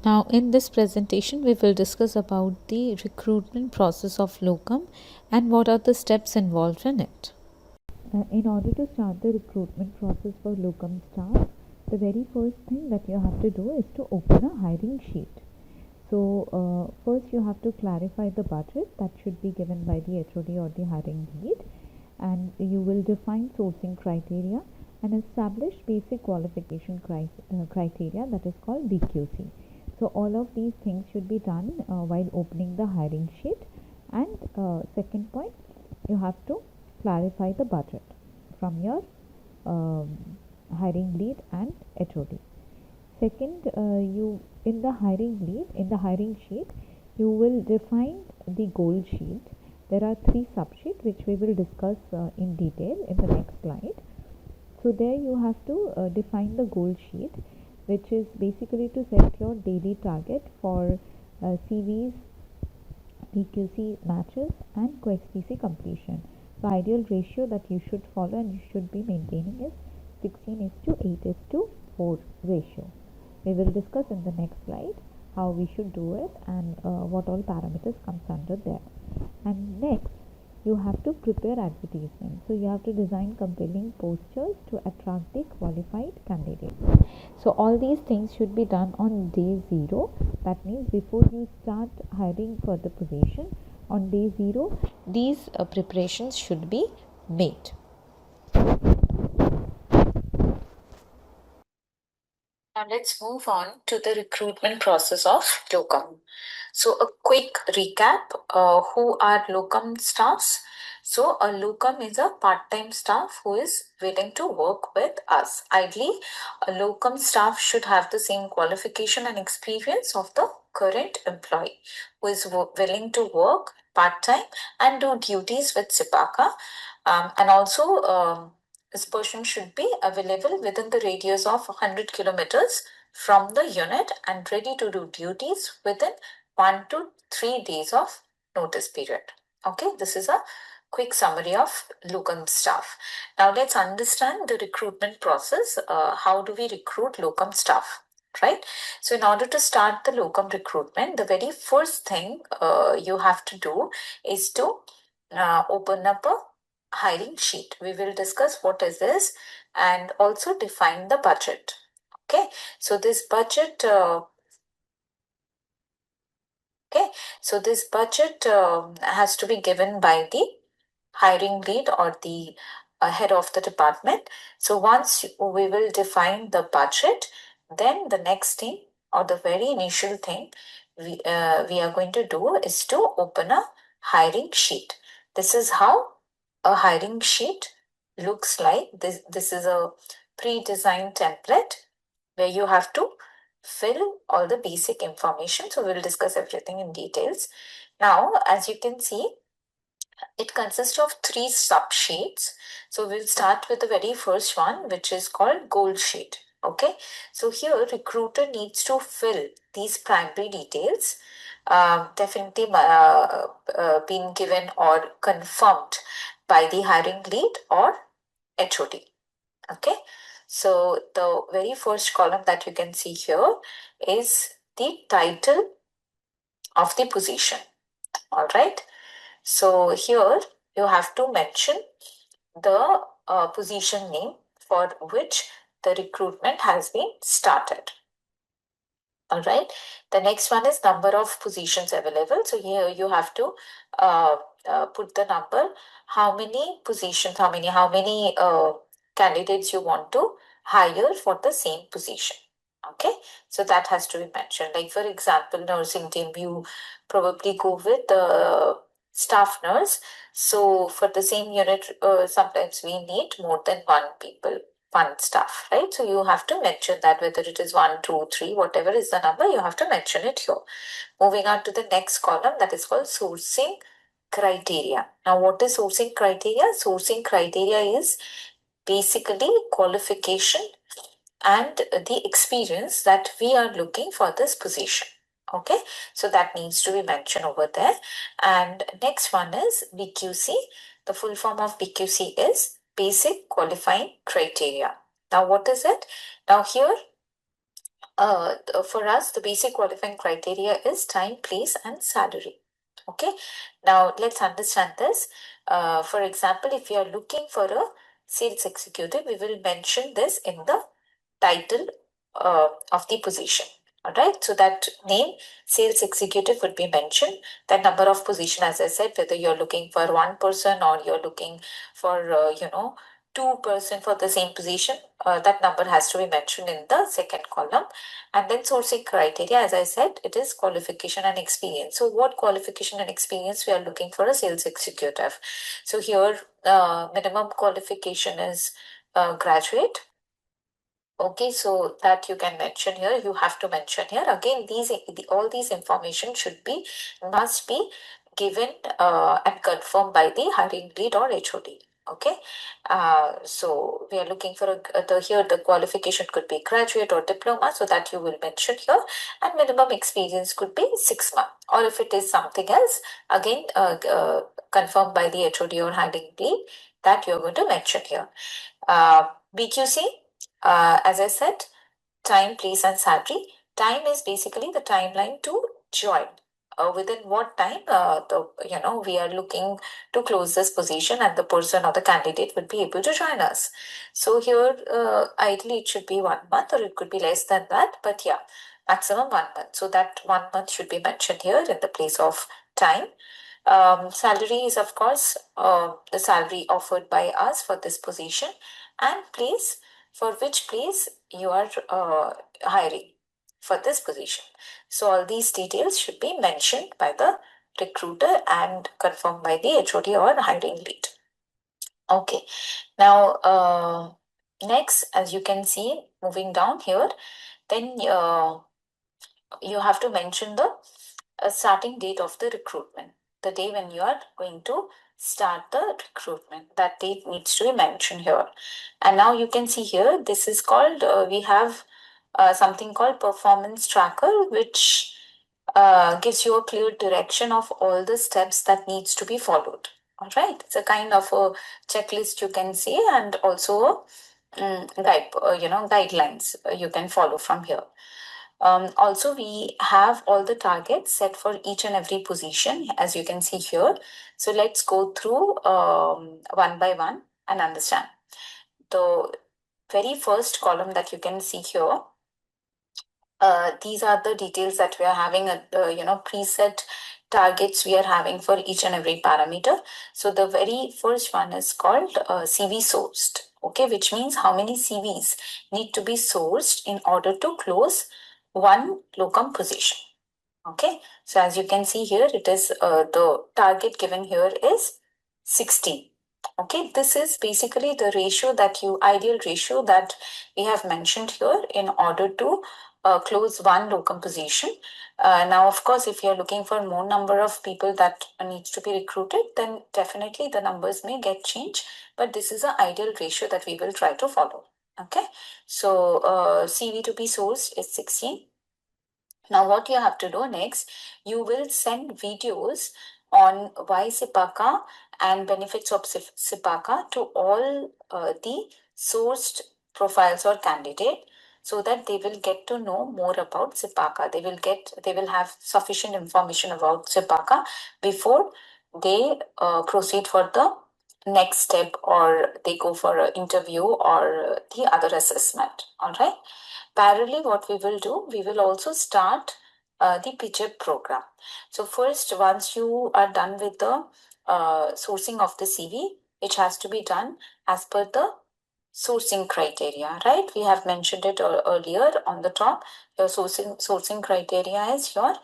Now in this presentation we will discuss about the recruitment process of locum and what are the steps involved in it. In order to start the recruitment process for locum staff, the very first thing that you have to do is to open a hiring sheet. So first you have to clarify the budget that should be given by the HOD or the hiring lead, and you will define sourcing criteria and establish basic qualification criteria, that is called BQC. So all of these things should be done while opening the hiring sheet. And second point, you have to clarify the budget from your hiring lead and HOD. Second, you in the hiring sheet, you will define the goal sheet. There are 3 subsheets which we will discuss in detail in the next slide. So there you have to define the goal sheet, which is basically to set your daily target for CVs, PQC matches and QuestPC completion. The ideal ratio that you should follow and you should be maintaining is 16:8:4 ratio. We will discuss in the next slide how we should do it and what all parameters comes under there. And next, you have to prepare advertisements. So you have to design compelling posters to attract the qualified candidates. So all these things should be done on day 0. That means before you start hiring for the position, on day 0, these preparations should be made. Now let's move on to the recruitment process of locum. So a quick recap, who are locum staffs? So a locum is a part-time staff who is willing to work with us. Ideally, a locum staff should have the same qualification and experience of the current employee who is willing to work part-time and do duties with SIPACA. And also, this person should be available within the radius of 100 kilometers from the unit and ready to do duties within 1 to 3 days of notice period. Okay, this is a quick summary of locum staff. Now let's understand the recruitment process. How do we recruit locum staff? Right? So in order to start the locum recruitment, the very first thing you have to do is to open up a hiring sheet. We will discuss what is this and also define the budget. Okay, so this budget has to be given by the hiring lead or the head of the department. So once we will define the budget, then the next thing or the very initial thing we are going to do is to open a hiring sheet. This is how a hiring sheet looks like. This is a pre-designed template where you have to fill all the basic information. So we'll discuss everything in details. Now, as you can see, it consists of 3 subsheets. So we'll start with the very first one, which is called goal sheet. Okay, so here recruiter needs to fill these primary details, definitely being given or confirmed by the hiring lead or HOD. Okay, so the very first column that you can see here is the title of the position. All right, so here you have to mention the position name for which the recruitment has been started. All right, the next one is number of positions available. So here you have to put the number, how many positions, how many candidates you want to hire for the same position. Okay, so that has to be mentioned. Like for example, nursing team, you probably go with the staff nurse. So for the same unit, sometimes we need more than one staff, right? So you have to mention that whether it is 1, 2, 3, whatever is the number, you have to mention it here. Moving on to the next column, that is called sourcing criteria. Now, what is sourcing criteria? Sourcing criteria is basically qualification and the experience that we are looking for this position. Okay, so that needs to be mentioned over there. And next one is BQC. The full form of BQC is basic qualifying criteria. Now, what is it? Now, here for us, the basic qualifying criteria is time, place, and salary. Okay, now let's understand this. For example, if you are looking for a sales executive, we will mention this in the title of the position. All right, so that name, sales executive, would be mentioned. That number of position, as I said, whether you're looking for one person or you're looking for, 2 person for the same position, that number has to be mentioned in the second column. And then sourcing criteria, as I said, it is qualification and experience. So what qualification and experience we are looking for a sales executive? So here, minimum qualification is graduate. Okay, so that you can mention here, you have to mention here. Again, all these information must be given and confirmed by the hiring lead or HOD. Okay, so we are looking for here the qualification could be graduate or diploma, so that you will mention here, and minimum experience could be 6 months, or if it is something else, again confirmed by the HOD or hiring lead, that you're going to mention here. BQC, as I said, time, place, and salary. Time is basically the timeline to join. Within what time we are looking to close this position and the person or the candidate would be able to join us. So here, ideally it should be 1 month, or it could be less than that, but yeah, maximum 1 month. So that 1 month should be mentioned here in the place of time. Salary is, of course, the salary offered by us for this position, and place, for which place you are hiring for this position. So all these details should be mentioned by the recruiter and confirmed by the HOD or hiring lead. Okay, now next, as you can see, moving down here, then you have to mention the starting date of the recruitment, the day when you are going to start the recruitment. That date needs to be mentioned here. And now you can see here, this is called, we have something called performance tracker, which gives you a clear direction of all the steps that needs to be followed. All right, it's a kind of a checklist, you can say, and also guidelines you can follow from here. Also, we have all the targets set for each and every position, as you can see here. So let's go through one by one and understand. The very first column that you can see here, these are the details that we are having, preset targets we are having for each and every parameter. So the very first one is called CV sourced, okay, which means how many CVs need to be sourced in order to close one locum position. Okay, so as you can see here, it is the target given here is 60. Okay, this is basically the ideal ratio that we have mentioned here in order to close one locum position. Now, of course, if you're looking for more number of people that needs to be recruited, then definitely the numbers may get changed, but this is an ideal ratio that we will try to follow. Okay, so CV to be sourced is 16. Now, what you have to do next, you will send videos on why Sipaka and benefits of Sipaka to all the sourced profiles or candidate, so that they will get to know more about Sipaka. They will have sufficient information about Sipaka before they proceed for the next step, or they go for an interview or the other assessment. All right. Parallelly, what we will do, we will also start the PICHIP program. So first, once you are done with the sourcing of the CV, which has to be done as per the sourcing criteria, right? We have mentioned it earlier on the top. Your sourcing criteria is your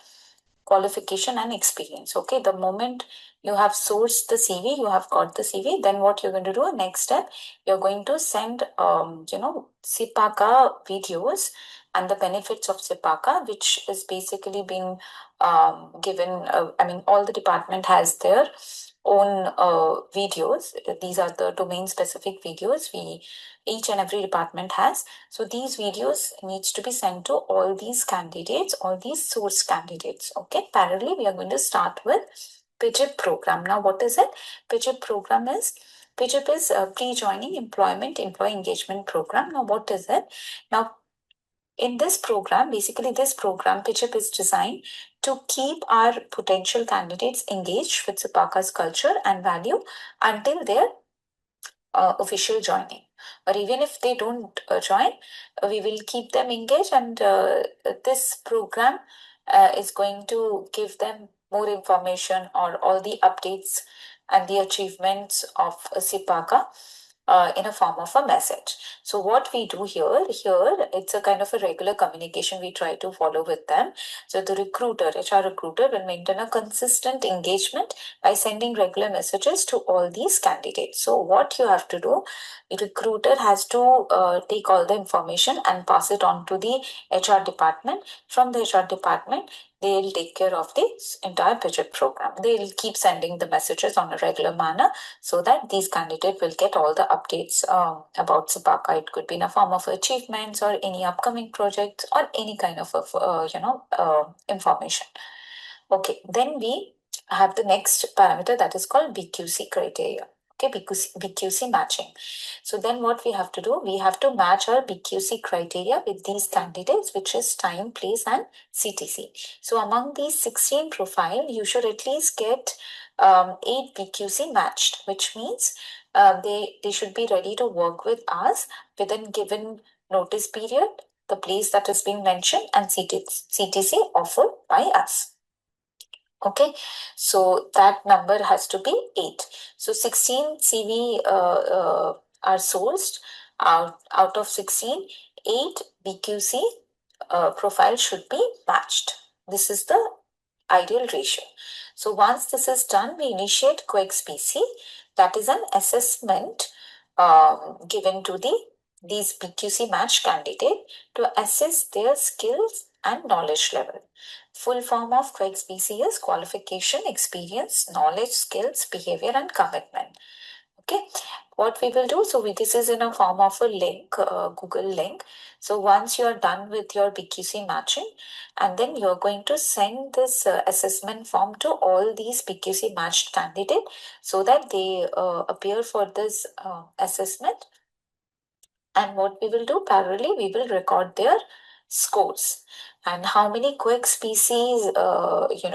qualification and experience. Okay, the moment you have sourced the CV, you have got the CV, then what you're going to do, next step, you're going to send Sipaka videos and the benefits of Sipaka, which is basically being given. All the department has their own videos. These are the domain specific videos each and every department has. So these videos needs to be sent to all these candidates, all these source candidates. Okay, parallelly, we are going to start with PICHIP program. Now, what is it? PICHIP is pre-joining employee engagement program. Now, what is it? Now, In this program, basically this program, PitchUp, is designed to keep our potential candidates engaged with Sapaka's culture and value until their official joining. Or even if they don't join, we will keep them engaged, and this program is going to give them more information or all the updates and the achievements of Sipaka in a form of a message. So what we do here, it's a kind of a regular communication we try to follow with them. So the recruiter, HR recruiter, will maintain a consistent engagement by sending regular messages to all these candidates. So what you have to do, the recruiter has to take all the information and pass it on to the HR department. From the HR department, they'll take care of the entire budget program. They'll keep sending the messages on a regular manner so that these candidates will get all the updates about Sapaka. It could be in a form of achievements or any upcoming projects or any kind of information. Okay, then we have the next parameter, that is called BQC criteria. Okay, BQC matching. So then what we have to do, we have to match our BQC criteria with these candidates, which is time, place, and CTC. So among these 16 profile, you should at least get 8 BQC matched, which means they should be ready to work with us within given notice period, the place that is being mentioned, and CTC offered by us. Okay, so that number has to be 8. So 16 CV are sourced. Out of 16, 8 BQC profile should be matched. This is the ideal ratio. So once this is done, we initiate COEX-PC. That is an assessment given to these BQC match candidate to assess their skills and knowledge level. Full form of COEX-PC is qualification, experience, knowledge, skills, behavior, and commitment. Okay, what we will do, so this is in a form of a link, Google link. So once you are done with your BQC matching, and then you're going to send this assessment form to all these BQC matched candidates so that they appear for this assessment. And what we will do parallelly, we will record their scores and how many quick species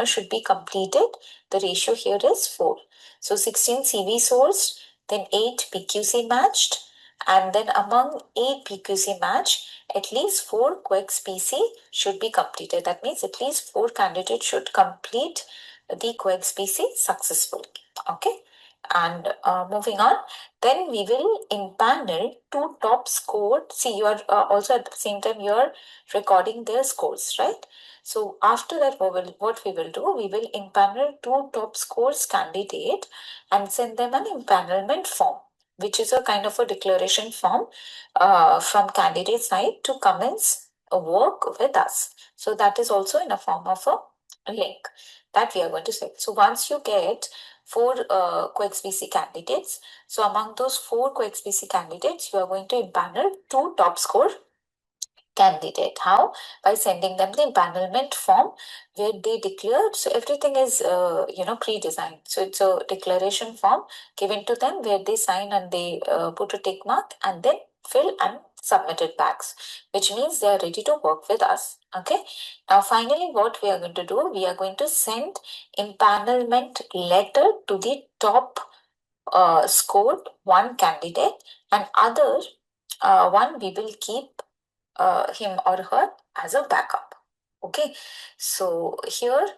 should be completed. The ratio here is 4. So 16 CV sourced, then 8 PQC matched, and then among 8 PQC matched, at least 4 quick species should be completed. That means at least 4 candidates should complete the quick species successfully. Okay, and moving on, then we will impanel 2 top scored. See, you are also at the same time you are recording their scores, right? So after that, what we will do, we will impanel 2 top scores candidate and send them an impanelment form, which is a kind of a declaration form from candidate side to commence a work with us. So that is also in a form of a link that we are going to set. So once you get 4 COEX-BC candidates, so among those 4 COEX-BC candidates, you are going to impanel 2 top score candidate. How? By sending them the empanelment form where they declare. So everything is pre-designed. So it's a declaration form given to them where they sign and they put a tick mark and then fill and submit it back, which means they are ready to work with us. Okay, now finally what we are going to do, we are going to send empanelment letter to the top scored one candidate, and other one we will keep him or her as a backup. Okay, so here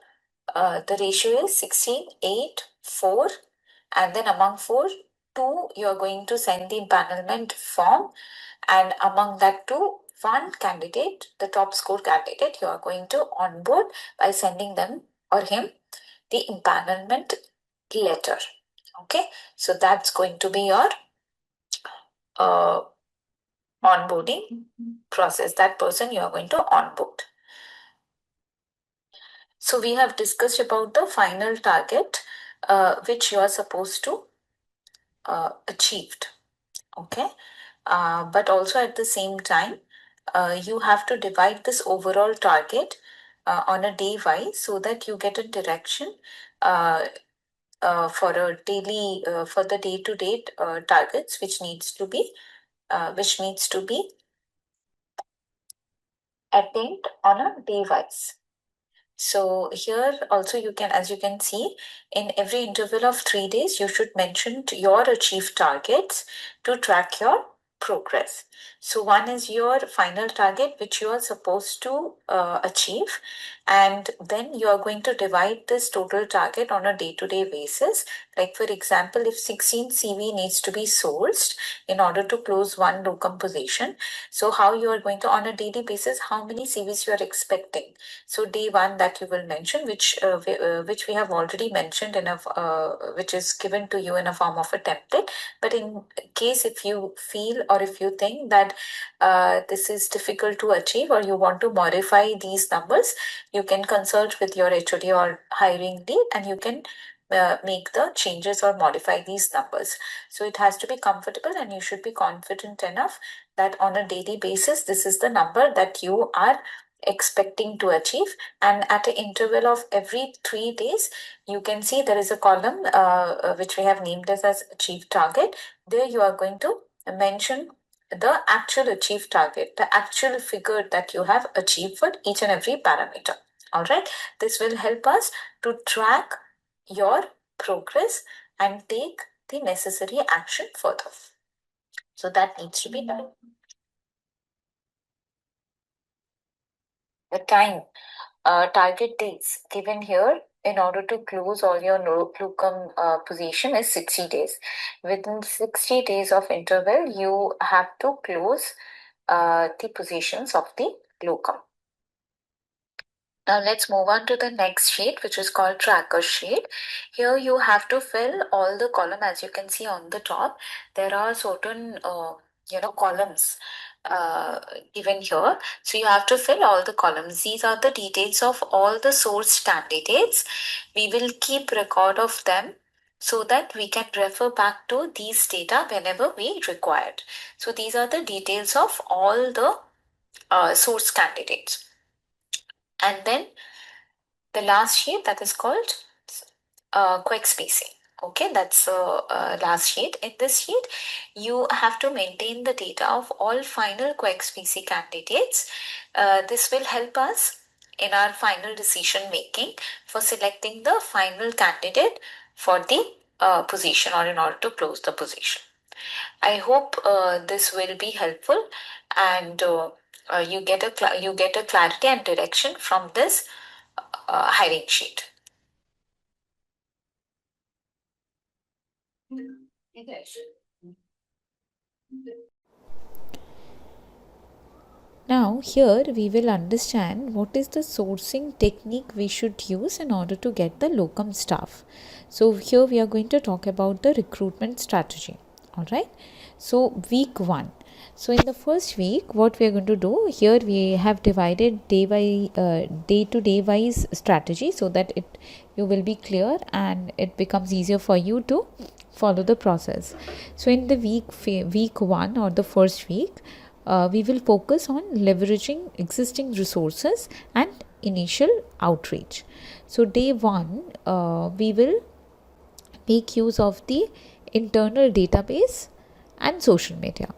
the ratio is 16, 8, 4, and then among 4, 2 you are going to send the empanelment form, and among that 2, one candidate, the top score candidate, you are going to onboard by sending them or him the empanelment letter. Okay, so that's going to be your onboarding process. That person you are going to onboard. So we have discussed about the final target which you are supposed to achieved. Okay, but also at the same time you have to divide this overall target on a day wise so that you get a direction for a daily for the day to day targets which needs to be attained on a day wise. So here also you can, as you can see, in every interval of 3 days, you should mention your achieved targets to track your progress. So one is your final target, which you are supposed to achieve. And then you are going to divide this total target on a day-to-day basis. Like for example, if 16 CV needs to be sourced in order to close one locum position, so how you are going to, on a daily basis, how many CVs you are expecting. So day one that you will mention, which we have already mentioned in a which is given to you in a form of a template. But in case if you feel or if you think that this is difficult to achieve or you want to modify these numbers, you can consult with your HOD or hiring lead and you can make the changes or modify these numbers. So it has to be comfortable and you should be confident enough that on a daily basis, this is the number that you are expecting to achieve. And at an interval of every 3 days, you can see there is a column which we have named as achieved target. There you are going to mention the actual achieved target, the actual figure that you have achieved for each and every parameter. All right, this will help us to track your progress and take the necessary action further. So that needs to be done. The time, target dates given here in order to close all your locum position is 60 days. Within 60 days of interval, you have to close the positions of the locum. Now let's move on to the next sheet, which is called tracker sheet. Here you have to fill all the column. As you can see on the top, there are certain columns given here. So you have to fill all the columns. These are the details of all the source candidates. We will keep record of them so that we can refer back to these data whenever we required. So these are the details of all the source candidates. And then the last sheet, that is called quick spacing. Okay, that's last sheet. In this sheet, you have to maintain the data of all final quick spacing candidates. This will help us in our final decision making for selecting the final candidate for the position or in order to close the position. I hope this will be helpful and you get a clarity and direction from this hiring sheet. Now here we will understand what is the sourcing technique we should use in order to get the locum staff. So here we are going to talk about the recruitment strategy. All right. So week 1. So in the first week, what we are going to do here, we have divided day to day wise strategy so that you will be clear and it becomes easier for you to follow the process. So in the week 1 or the first week, we will focus on leveraging existing resources and initial outreach. So day 1, we will make use of the internal database and social media.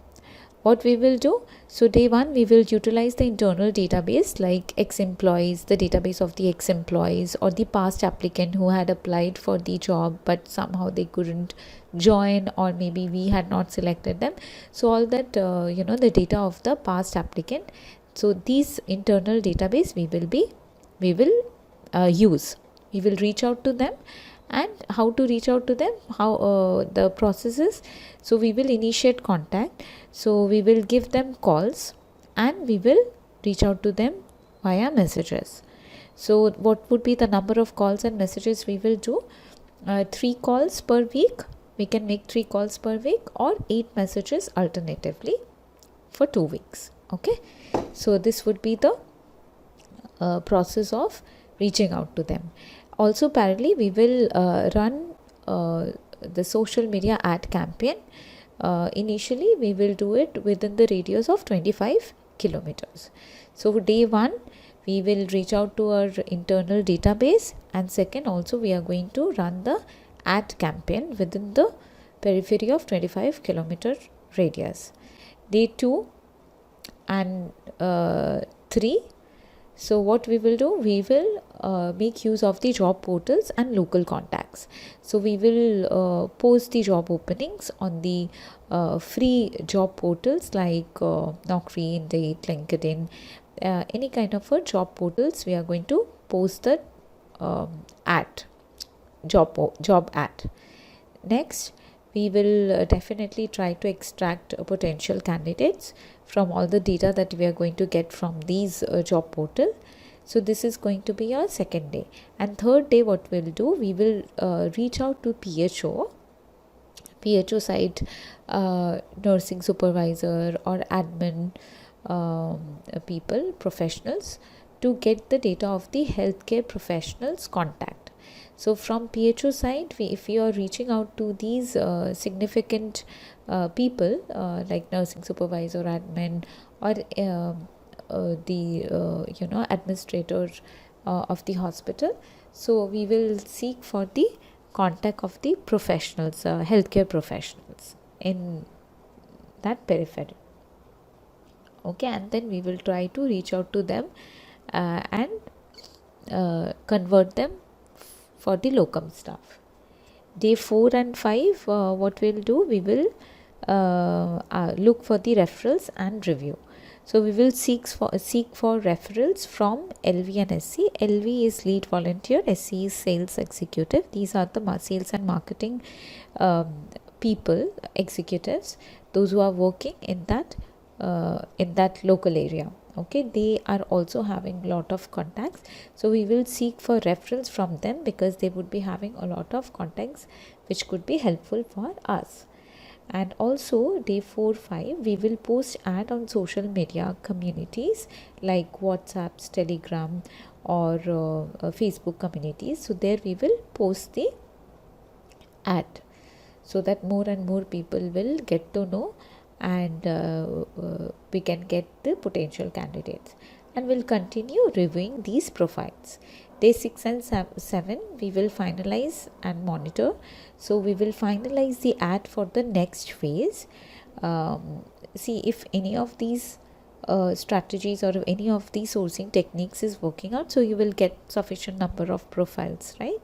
What we will do, so day 1 we will utilize the internal database like ex-employees, the database of the ex-employees or the past applicant who had applied for the job but somehow they couldn't join or maybe we had not selected them. So all that the data of the past applicant. So these internal database we will use. We will reach out to them. And how to reach out to them, how the process is. So we will initiate contact, so we will give them calls and we will reach out to them via messages. So what would be the number of calls and messages we will do? 3 calls per week. We can make 3 calls per week or 8 messages alternatively for 2 weeks. Okay, so this would be the process of reaching out to them. Also parallelly we will run the social media ad campaign. Initially we will do it within the radius of 25 kilometers. So day 1 we will reach out to our internal database, and second also we are going to run the ad campaign within the periphery of 25 kilometer radius. Day 2 and 3 So what we will do, we will make use of the job portals and local contacts. So we will post the job openings on the free job portals like Naukri, Indeed, LinkedIn, any kind of a job portals. We are going to post the ad, job ad. Next, we will definitely try to extract potential candidates from all the data that we are going to get from these job portal. So this is going to be our second day. And third day, what we'll do, we will reach out to PHO side, nursing supervisor or admin people, professionals, to get the data of the healthcare professionals contact. So from PHO side, if you are reaching out to these significant people like nursing supervisor, admin, or the administrator of the hospital, so we will seek for the contact of the professionals, healthcare professionals in that periphery. Okay, and then we will try to reach out to them and convert them for the locum staff. Day 4 and 5, what we'll do, we will look for the referrals and review. So we will seek for referrals from LV and SC. LV is lead volunteer, SC is sales executive. These are the sales and marketing people, executives, those who are working in that local area. Okay, they are also having a lot of contacts, so we will seek for referrals from them because they would be having a lot of contacts which could be helpful for us. And also day 4-5, we will post ad on social media communities like WhatsApp, Telegram, or Facebook communities. So there we will post the ad so that more and more people will get to know, and we can get the potential candidates, and we'll continue reviewing these profiles. Day 6 and 7, we will finalize and monitor. So we will finalize the ad for the next phase. See if any of these strategies or any of these sourcing techniques is working out, so you will get sufficient number of profiles, right?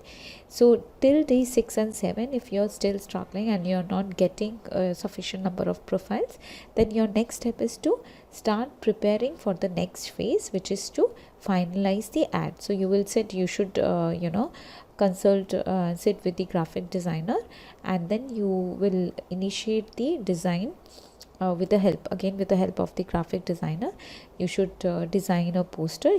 So till day 6 and 7, if you're still struggling and you're not getting a sufficient number of profiles, then your next step is to start preparing for the next phase, which is to finalize the ad. So you will sit, you should consult, sit with the graphic designer, and then you will initiate the design with the help of the graphic designer. You should design a poster.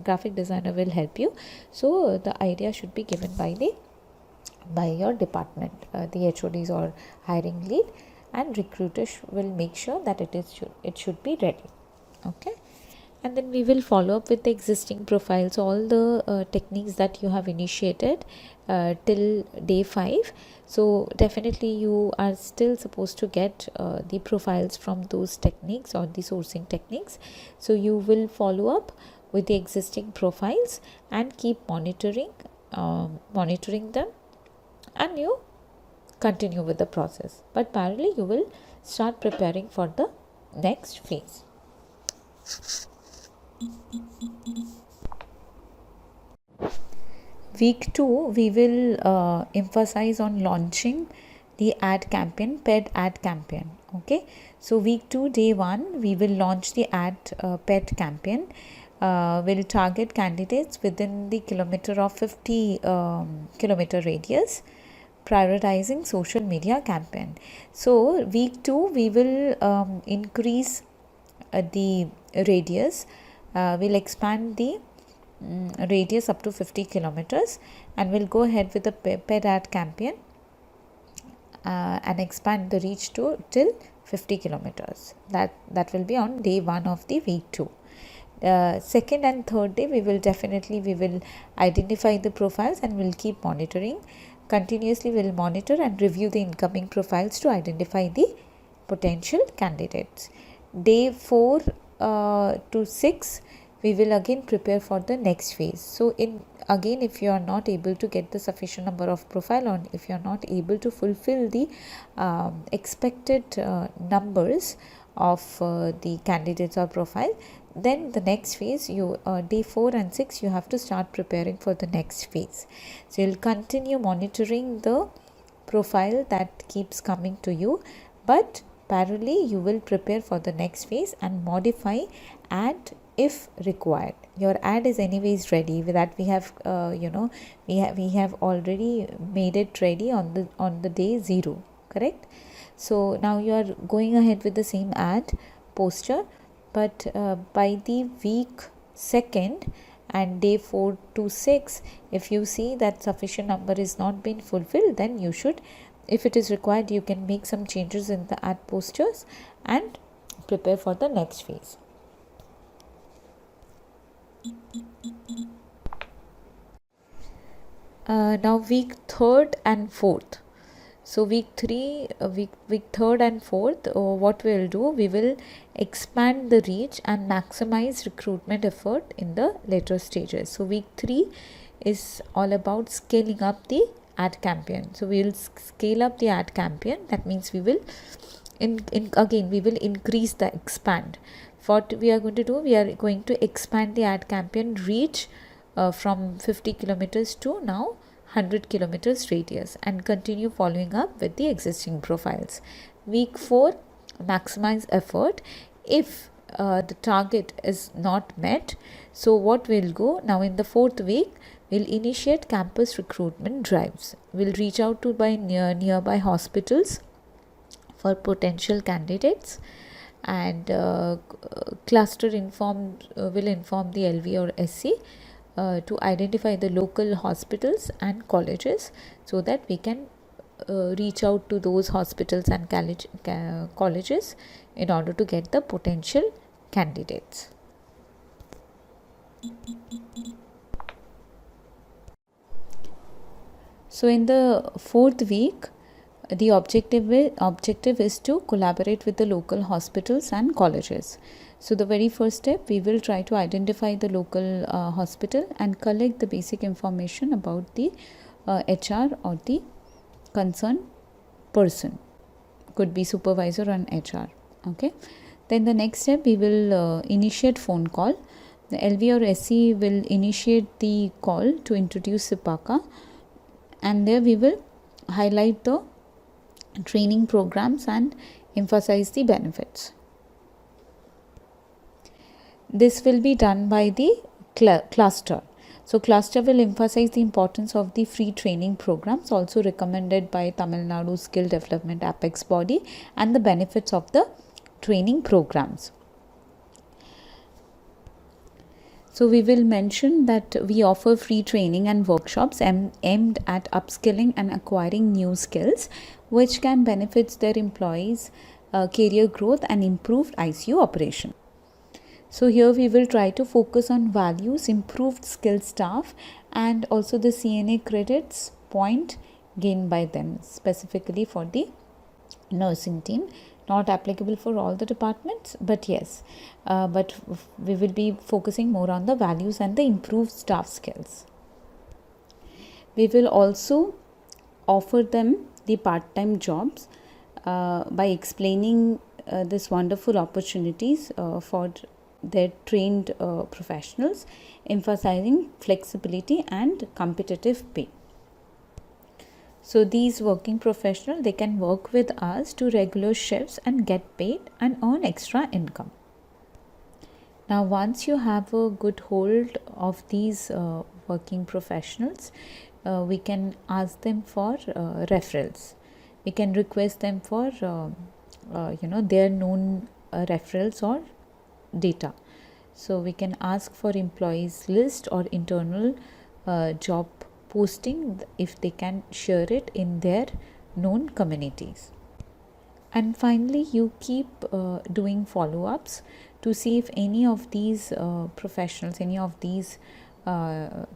Graphic designer will help you. So the idea should be given by your department, the HODs or hiring lead, and recruiters will make sure that it should be ready. Okay, and then we will follow up with the existing profiles, all the techniques that you have initiated till day 5. So definitely you are still supposed to get the profiles from those techniques or the sourcing techniques. So you will follow up with the existing profiles and keep monitoring them, and you continue with the process. But parallelly you will start preparing for the next phase. Week 2, we will emphasize on launching the ad campaign, paid ad campaign. Okay, so week 2, day 1, we will launch the ad paid campaign. Will target candidates within the kilometer of 50 kilometer radius, prioritizing social media campaign. So week 2, we will increase the radius. We'll expand the radius up to 50 kilometers, and we'll go ahead with the paid ad campaign and expand the reach to till 50 kilometers. That will be on day 1 of the week 2. Second and third day, we will identify the profiles and we'll keep monitoring continuously. We'll monitor and review the incoming profiles to identify the potential candidates. Day 4 to 6, we will again prepare for the next phase. So if you are not able to get the sufficient number of profile, or if you are not able to fulfill the expected numbers of the candidates or profile. Then the next phase, you day 4 and 6, you have to start preparing for the next phase. So you'll continue monitoring the profile that keeps coming to you, but parallelly you will prepare for the next phase and modify ad if required. Your ad is anyways ready. With that, we have we have already made it ready on the day 0, correct? So now you are going ahead with the same ad poster, but by the week 2nd and day 4 to 6, if you see that sufficient number is not been fulfilled, then you should, if it is required, you can make some changes in the ad posters and prepare for the next phase. Now week 3rd and 4th. So week 3rd and 4th, what we will do, we will expand the reach and maximize recruitment effort in the later stages. So week 3 is all about scaling up the ad campaign. So we will scale up the ad campaign. That means we will we will increase the expand. What we are going to do, we are going to expand the ad campaign reach from 50 kilometers to now 100 kilometers radius, and continue following up with the existing profiles. Week 4, maximize effort if the target is not met. So what we'll go now, in the 4th week, we'll initiate campus recruitment drives. We'll reach out to nearby hospitals for potential candidates, and cluster will inform the LV or SC to identify the local hospitals and colleges, so that we can reach out to those hospitals and colleges in order to get the potential candidates. So in the 4th week, the objective is to collaborate with the local hospitals and colleges. So the very first step, we will try to identify the local hospital and collect the basic information about the HR or the concerned person. Could be supervisor or an HR. Okay. Then the next step, we will initiate phone call. The LV or SC will initiate the call to introduce SIPACA, and there we will highlight the training programs and emphasize the benefits. This will be done by the cluster. So cluster will emphasize the importance of the free training programs also recommended by Tamil Nadu Skill Development Apex body, and the benefits of the training programs. So we will mention that we offer free training and workshops aimed at upskilling and acquiring new skills, which can benefit their employees' career growth and improved ICU operation. So here we will try to focus on values, improved skill staff, and also the CNA credits point gained by them, specifically for the nursing team. Not applicable for all the departments, but yes, but we will be focusing more on the values and the improved staff skills. We will also offer them the part-time jobs by explaining this wonderful opportunities for their trained professionals, emphasizing flexibility and competitive pay. So these working professionals, they can work with us to regular shifts and get paid and earn extra income. Now once you have a good hold of these working professionals, we can ask them for referrals. We can request them for their known referrals or data. So we can ask for employees list or internal job posting if they can share it in their known communities. And finally, you keep doing follow-ups to see if any of these professionals, any of these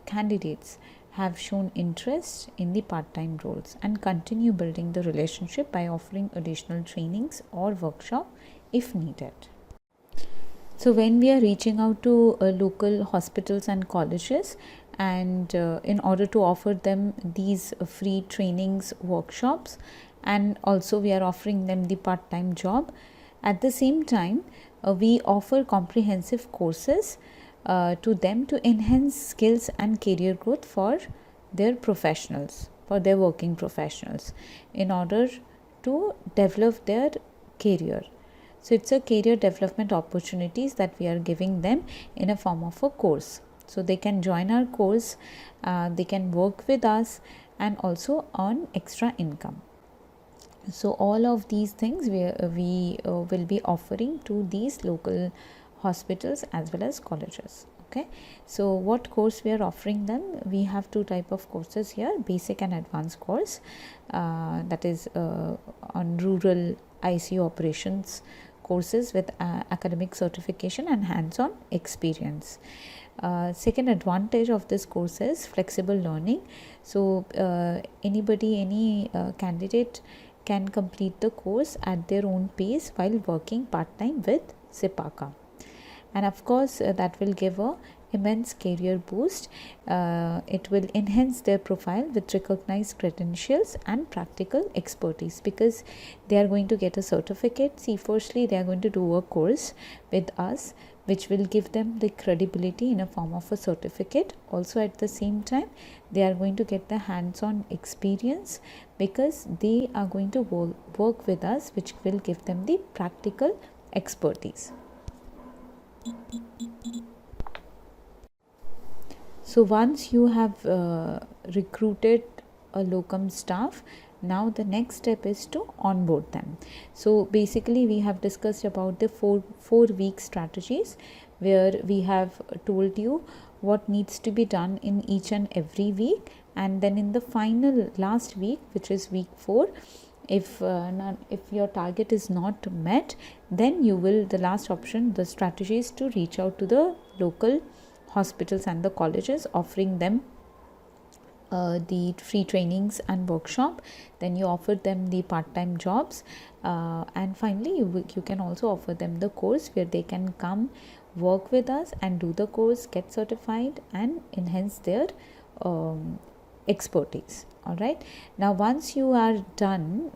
candidates have shown interest in the part-time roles, and continue building the relationship by offering additional trainings or workshop if needed. So when we are reaching out to local hospitals and colleges, and in order to offer them these free trainings, workshops, and also we are offering them the part-time job, At the same time, we offer comprehensive courses to them to enhance skills and career growth for their professionals, for their working professionals, in order to develop their career. So it's a career development opportunities that we are giving them in a form of a course. So they can join our course, they can work with us and also earn extra income. So all of these things we will be offering to these local hospitals as well as colleges. Okay, so what course we are offering them? We have two type of courses here: basic and advanced course, that is on rural ICU operations courses with academic certification and hands-on experience. Second advantage of this course is flexible learning. So any candidate can complete the course at their own pace while working part-time with Sipaka. And of course, that will give a immense career boost. It will enhance their profile with recognized credentials and practical expertise, because they are going to get a certificate. See, firstly, they are going to do a course with us, which will give them the credibility in a form of a certificate. Also, at the same time, they are going to get the hands-on experience, because they are going to work with us, which will give them the practical expertise. So once you have recruited a locum staff, now the next step is to onboard them. So basically we have discussed about the four week strategies, where we have told you what needs to be done in each and every week, and then in the final last week, which is week 4, if your target is not met, then you will, the last option, the strategy is to reach out to the local hospitals and the colleges, offering them the free trainings and workshop. Then you offer them the part-time jobs, and finally you can also offer them the course, where they can come work with us and do the course, get certified and enhance their expertise. All right, now once you are done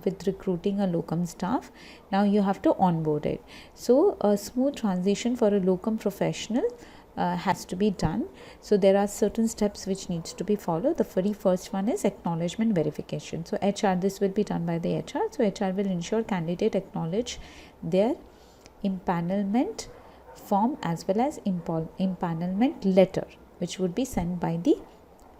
with recruiting a locum staff, now you have to onboard it. So a smooth transition for a locum professional has to be done. So there are certain steps which needs to be followed. The very first one is acknowledgement verification. So HR, this will be done by the HR. So HR will ensure candidate acknowledge their empanelment form as well as empanelment letter, which would be sent by the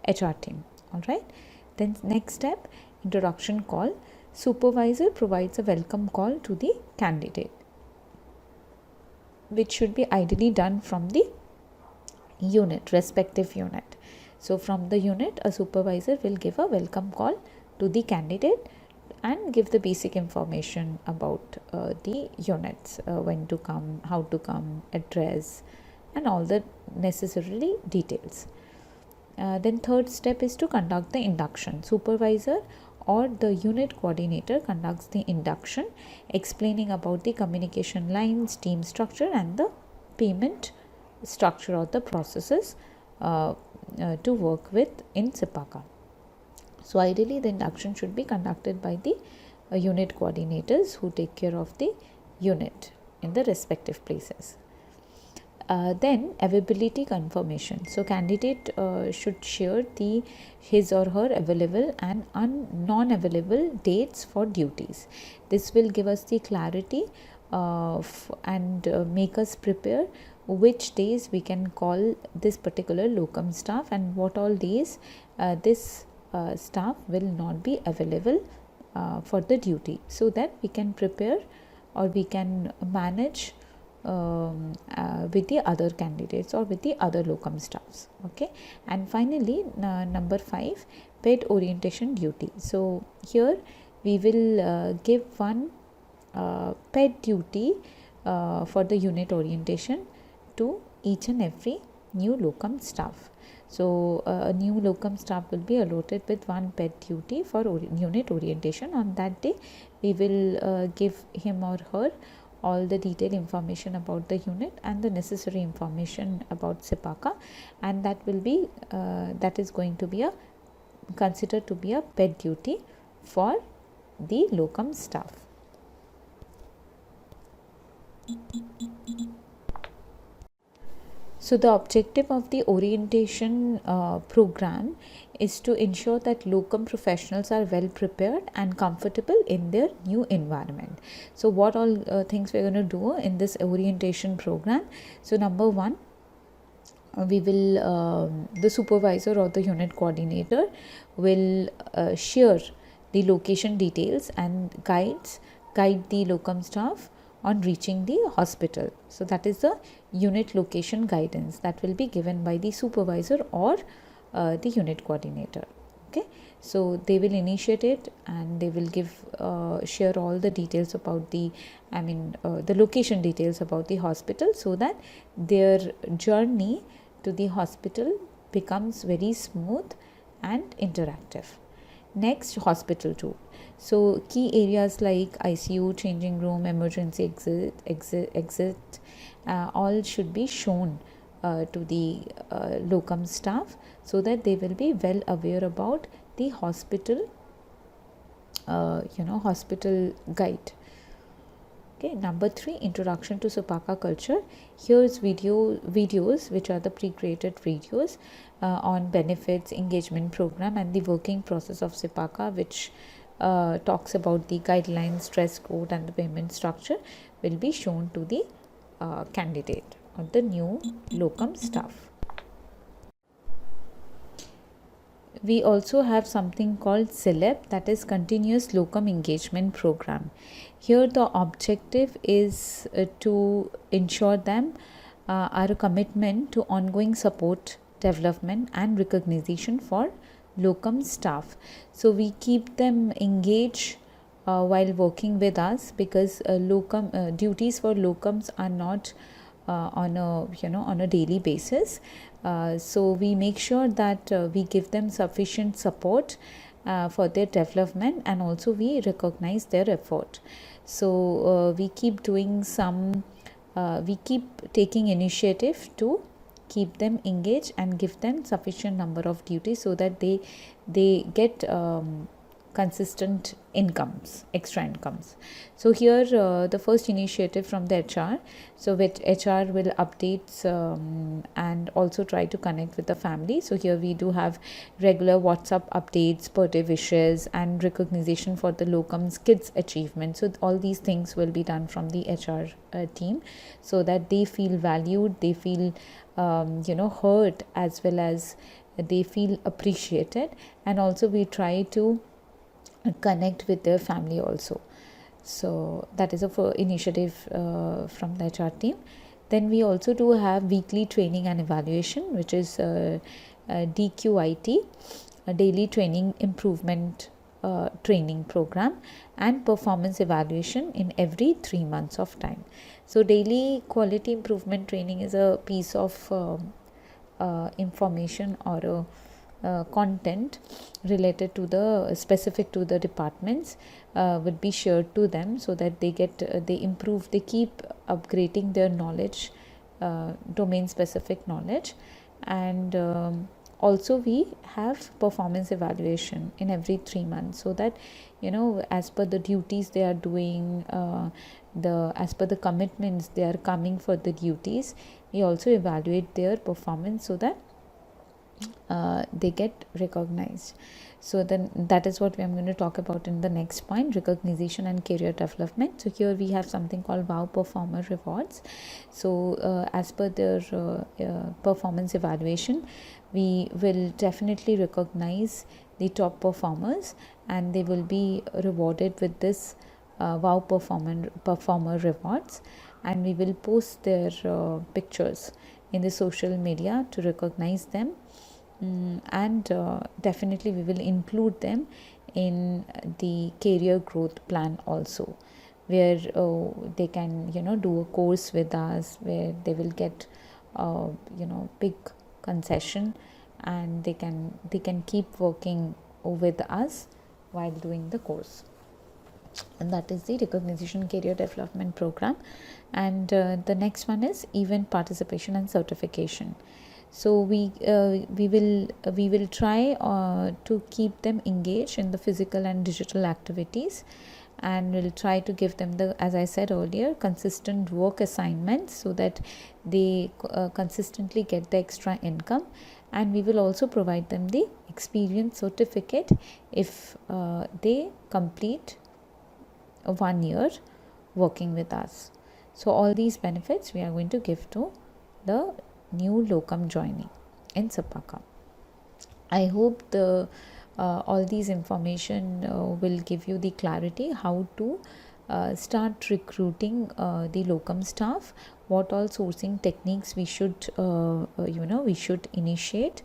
HR team. All right, then next step, introduction call. Supervisor provides a welcome call to the candidate, which should be ideally done from the unit, respective unit. So from the unit, a supervisor will give a welcome call to the candidate and give the basic information about the units, when to come, how to come, address, and all the necessary details. Then third step is to conduct the induction. Supervisor or the unit coordinator conducts the induction, explaining about the communication lines, team structure, and the payment structure of the processes to work with in Sipaka. So ideally the induction should be conducted by the unit coordinators who take care of the unit in the respective places. Then availability confirmation. So candidate should share his or her available and non-available dates for duties. This will give us the clarity and make us prepare which days we can call this particular locum staff, and what all days this staff will not be available for the duty, so that we can prepare or we can manage with the other candidates or with the other locum staffs. Okay, and finally number 5, paid orientation duty. So here we will give one paid duty for the unit orientation to each and every new locum staff. So a new locum staff will be allotted with one paid duty for unit orientation. On that day we will give him or her all the detailed information about the unit and the necessary information about Sipaka, and that will be that is going to be considered to be a paid duty for the locum staff. So the objective of the orientation program is to ensure that locum professionals are well prepared and comfortable in their new environment. So what all things we're going to do in this orientation program? So number one, we will the supervisor or the unit coordinator will share the location details and guide the locum staff on reaching the hospital. So that is the unit location guidance that will be given by the supervisor or the unit coordinator. Okay, so they will initiate it and they will give share all the details about the the location details about the hospital, so that their journey to the hospital becomes very smooth and interactive. Next, hospital tour. So key areas like ICU, changing room, emergency exit, all should be shown to the locum staff, so that they will be well aware about the hospital hospital guide. Okay, number 3, introduction to Sepaka culture. Here's videos which are the pre-created videos on benefits, engagement program, and the working process of Sepaka, which talks about the guidelines, dress code, and the payment structure, will be shown to the candidate or the new locum staff. We also have something called CELEB, that is Continuous Locum Engagement Program. Here the objective is to ensure them our commitment to ongoing support, development, and recognition for locum staff. So we keep them engaged while working with us, because locum duties for locums are not on a daily basis. So we make sure that we give them sufficient support for their development, and also we recognize their effort. So we keep doing we keep taking initiative to keep them engaged and give them sufficient number of duties, so that they get consistent incomes, extra incomes. So here the first initiative from the HR, so which HR will update and also try to connect with the family. So here we do have regular WhatsApp updates, birthday wishes, and recognition for the locums kids achievement. So all these things will be done from the HR team, so that they feel valued, they feel heard, as well as they feel appreciated. And also we try to connect with their family also. So that is a initiative from the HR team. Then we also do have weekly training and evaluation, which is DQIT, a daily training improvement training program, and performance evaluation in every 3 months of time. So daily quality improvement training is a piece of information or a content related to the specific to the departments would be shared to them, so that they improve, they keep upgrading their knowledge, domain specific knowledge. And also we have performance evaluation in every 3 months, so that as per the duties they are doing, as per the commitments they are coming for the duties, we also evaluate their performance, so that they get recognized. So then that is what I'm going to talk about in the next point, recognition and career development. So here we have something called WOW Performer Rewards. So as per their performance evaluation, we will definitely recognize the top performers, and they will be rewarded with this WOW Performer Rewards, and we will post their pictures in the social media to recognize them. And definitely we will include them in the career growth plan also, where they can do a course with us, where they will get big concession, and they can keep working with us while doing the course. And that is the recognition career development program. And the next one is event participation and certification. So we will try to keep them engaged in the physical and digital activities, and we'll try to give them the, as I said earlier, consistent work assignments so that they consistently get the extra income. And we will also provide them the experience certificate if they complete 1 year working with us. So all these benefits we are going to give to the new locum joinee in Sepaka. I hope the all these information will give you the clarity how to start recruiting the locum staff, what all sourcing techniques we should we should initiate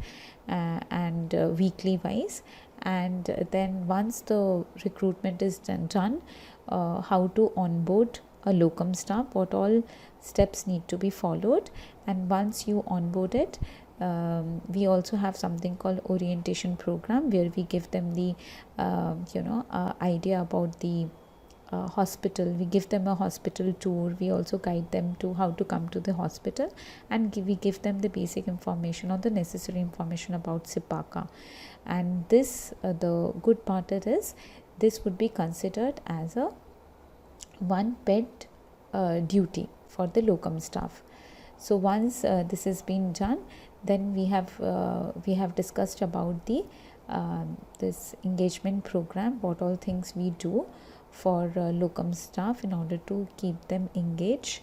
and weekly wise, and then once the recruitment is done, how to onboard a locum staff, what all steps need to be followed. And once you onboard it, we also have something called orientation program, where we give them the idea about the hospital. We give them a hospital tour. We also guide them to how to come to the hospital, and we give them the basic information or the necessary information about Sipaka. And this the good part is this would be considered as a one paid duty for the locum staff. So once this has been done, then we have discussed about the this engagement program, what all things we do for locum staff in order to keep them engaged.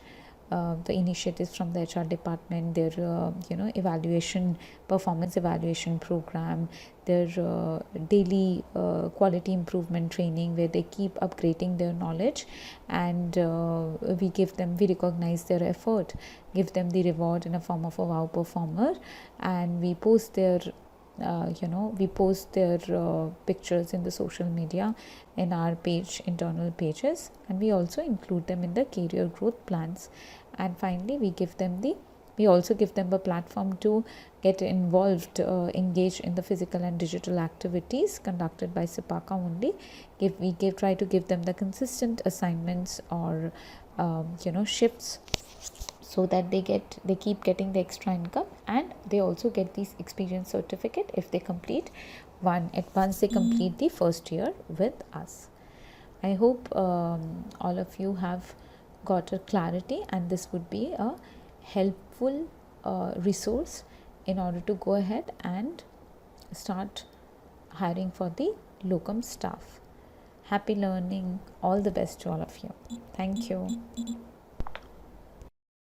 The initiatives from the HR department, their evaluation, performance evaluation program, their daily quality improvement training, where they keep upgrading their knowledge, and we recognize their effort, give them the reward in a form of a wow performer, and we post their pictures in the social media in our page, internal pages, and we also include them in the career growth plans. And finally, we also give them a platform to get involved, engage in the physical and digital activities conducted by Sipaka only. Try to give them the consistent assignments or shifts, so that they keep getting the extra income, and they also get this experience certificate if they complete once they complete the first year with us. I hope all of you have got a clarity, and this would be a helpful resource in order to go ahead and start hiring for the locum staff. Happy learning. All the best to all of you. Thank you.